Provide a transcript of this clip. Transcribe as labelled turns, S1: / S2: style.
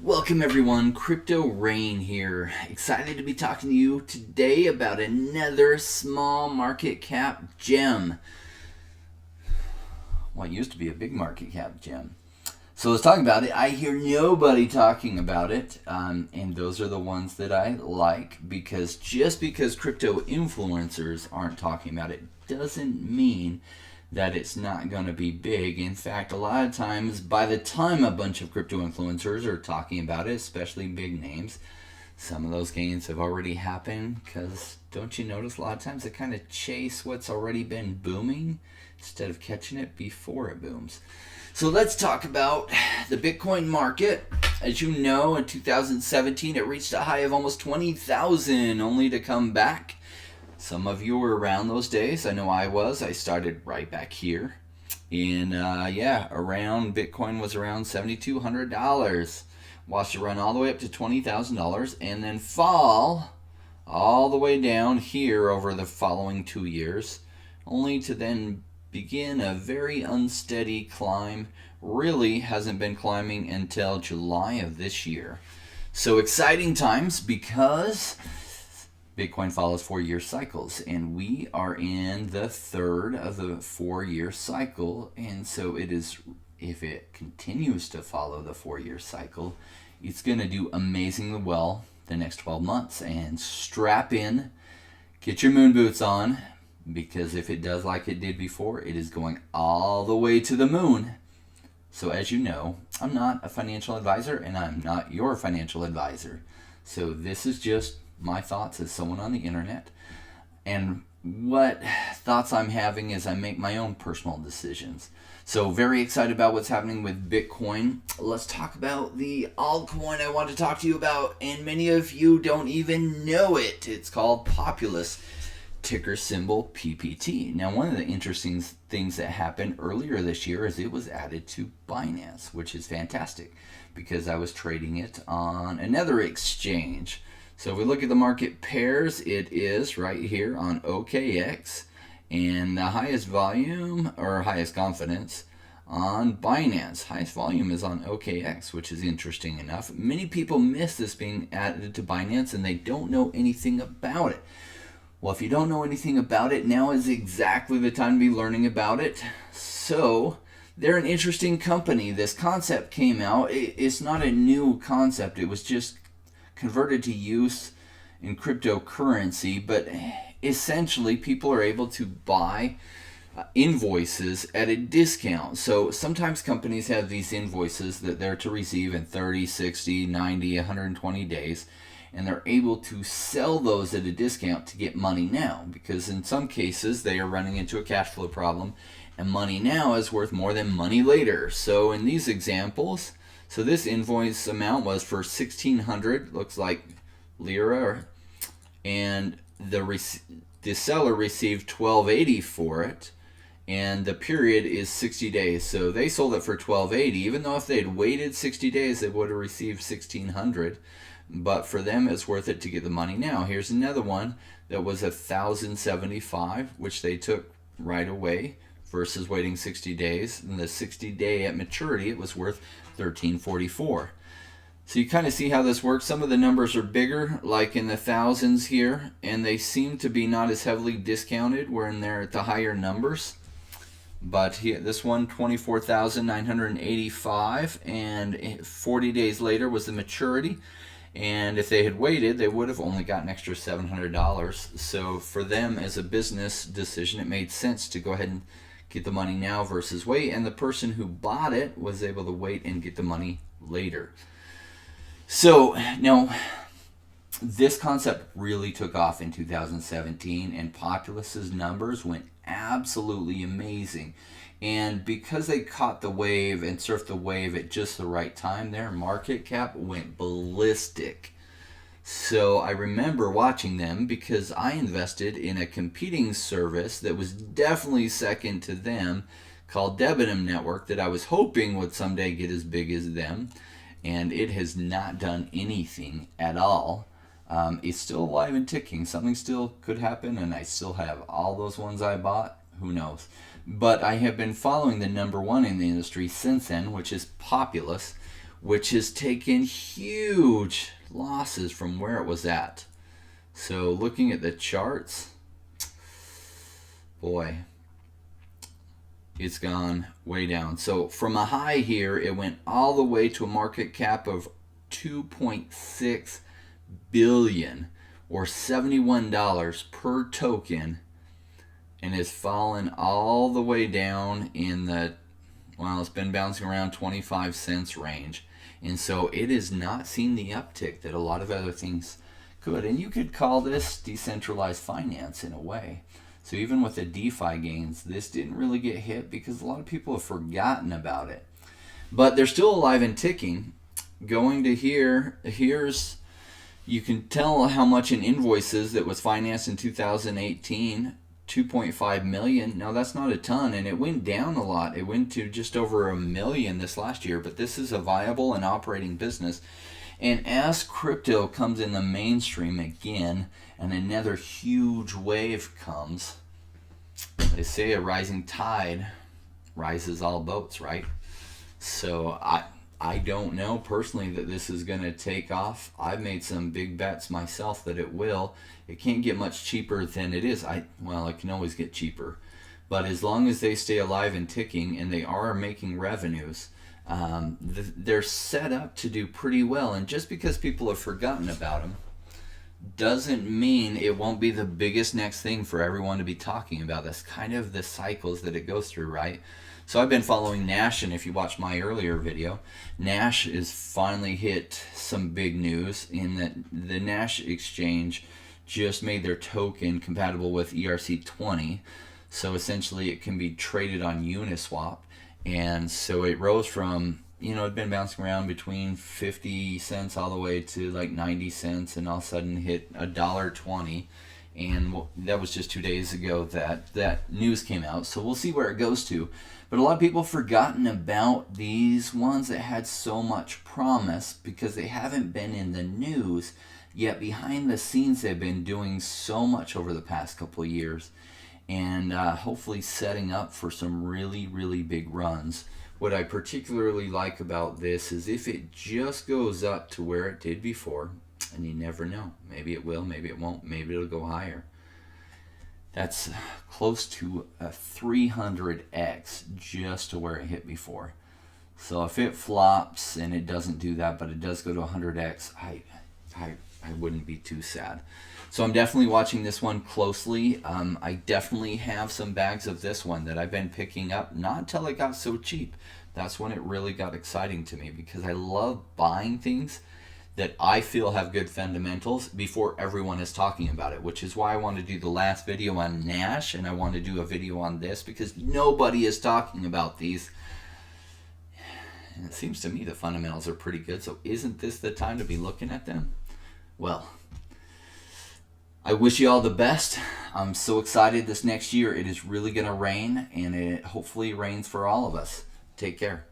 S1: Welcome everyone, Crypto Rain here. Excited to be talking to you today about another small market cap gem. What used to be a big market cap gem. So let's talk about it. I hear nobody talking about it, and those are the ones that I like because just because crypto influencers aren't talking about it doesn't mean that it's not going to be big. In fact, a lot of times, by the time a bunch of crypto influencers are talking about it, especially big names, some of those gains have already happened because don't you notice a lot of times they kind of chase what's already been booming instead of catching it before it booms. So let's talk about the Bitcoin market. As you know, in 2017 it reached a high of almost 20,000 only to come back. Some of you were around those days. I know I was. I started right back here. And around Bitcoin was around $7,200. Watched it run all the way up to $20,000 and then fall all the way down here over the following 2 years, only to then begin a very unsteady climb. Really hasn't been climbing until July of this year. So exciting times because Bitcoin follows 4-year cycles, and we are in the third of the 4-year cycle. And so it is, if it continues to follow the 4-year cycle, it's going to do amazingly well the next 12 months. And strap in, get your moon boots on, because if it does like it did before, it is going all the way to the moon. So as you know, I'm not a financial advisor, and I'm not your financial advisor. So this is just my thoughts as someone on the internet, and what thoughts I'm having as I make my own personal decisions. So very excited about what's happening with Bitcoin. Let's talk about the altcoin I want to talk to you about, and many of you don't even know it. It's called Populous, ticker symbol PPT. Now, one of the interesting things that happened earlier this year is it was added to Binance, which is fantastic because I was trading it on another exchange. So if we look at the market pairs, it is right here on OKX, and the highest volume or highest confidence on Binance. Highest volume is on OKX, which is interesting enough. Many people miss this being added to Binance and they don't know anything about it. Well, if you don't know anything about it, now is exactly the time to be learning about it. So they're an interesting company. This concept came out. It's not a new concept. It was just converted to use in cryptocurrency, but essentially people are able to buy invoices at a discount. So sometimes companies have these invoices that they're to receive in 30, 60, 90, 120 days, and they're able to sell those at a discount to get money now, because in some cases they are running into a cash flow problem and money now is worth more than money later. So in these examples, so this invoice amount was for 1,600, looks like lira, and the seller received 1,280 for it, and the period is 60 days. So they sold it for 1,280, even though if they had waited 60 days, they would have received 1,600. But for them, it's worth it to get the money now. Here's another one that was 1,075, which they took right away versus waiting 60 days. And the 60 day at maturity, it was worth 1,344. So you kind of see how this works. Some of the numbers are bigger, like in the thousands here, and they seem to be not as heavily discounted when they're at the higher numbers. But here, this one, 24,985, and 40 days later was the maturity. And if they had waited, they would have only got an extra $700. So for them, as a business decision, it made sense to go ahead and get the money now versus wait. And the person who bought it was able to wait and get the money later. So now, this concept really took off in 2017, and Populous's numbers went absolutely amazing. And because they caught the wave and surfed the wave at just the right time, their market cap went ballistic. So I remember watching them because I invested in a competing service that was definitely second to them called Debitum Network that I was hoping would someday get as big as them. And it has not done anything at all. It's still alive and ticking. Something still could happen, and I still have all those ones I bought. Who knows? But I have been following the number one in the industry since then, which is Populous, which has taken huge losses from where it was at. So looking at the charts, boy, it's gone way down. So from a high here, it went all the way to a market cap of 2.6 billion or $71 per token, and has fallen all the way down in the, well, it's been bouncing around 25 cents range. And so it has not seen the uptick that a lot of other things could. And you could call this decentralized finance in a way. So even with the DeFi gains, this didn't really get hit because a lot of people have forgotten about it. But they're still alive and ticking. Going to here, here's, you can tell how much in invoices that was financed in 2018, 2.5 million. Now that's not a ton, and it went down a lot. It went to just over 1 million this last year, but this is a viable and operating business. And as crypto comes in the mainstream again, and another huge wave comes, they say a rising tide rises all boats, right? So I don't know personally that this is going to take off. I've made some big bets myself that it will. It can't get much cheaper than it is. Well, it can always get cheaper. But as long as they stay alive and ticking, and they are making revenues, they're set up to do pretty well. And just because people have forgotten about them doesn't mean it won't be the biggest next thing for everyone to be talking about. That's kind of the cycles that it goes through, right? So I've been following Nash, and if you watched my earlier video, Nash is finally hit some big news in that the Nash exchange just made their token compatible with ERC20. So essentially it can be traded on Uniswap. And so it rose from, it'd been bouncing around between 50 cents all the way to like 90 cents, and all of a sudden hit $1.20. And that was just 2 days ago that news came out. So we'll see where it goes to. But a lot of people have forgotten about these ones that had so much promise because they haven't been in the news. Yet behind the scenes, they've been doing so much over the past couple of years. And hopefully setting up for some really, really big runs. What I particularly like about this is if it just goes up to where it did before, and you never know. Maybe it will, maybe it won't, maybe it'll go higher. That's close to a 300x just to where it hit before. So if it flops and it doesn't do that, but it does go to 100x, I wouldn't be too sad. So I'm definitely watching this one closely. I definitely have some bags of this one that I've been picking up, not until it got so cheap. That's when it really got exciting to me because I love buying things that I feel have good fundamentals before everyone is talking about it, which is why I want to do the last video on Nash, and I want to do a video on this because nobody is talking about these. And it seems to me the fundamentals are pretty good, so isn't this the time to be looking at them? Well, I wish you all the best. I'm so excited this next year. It is really going to rain, and it hopefully rains for all of us. Take care.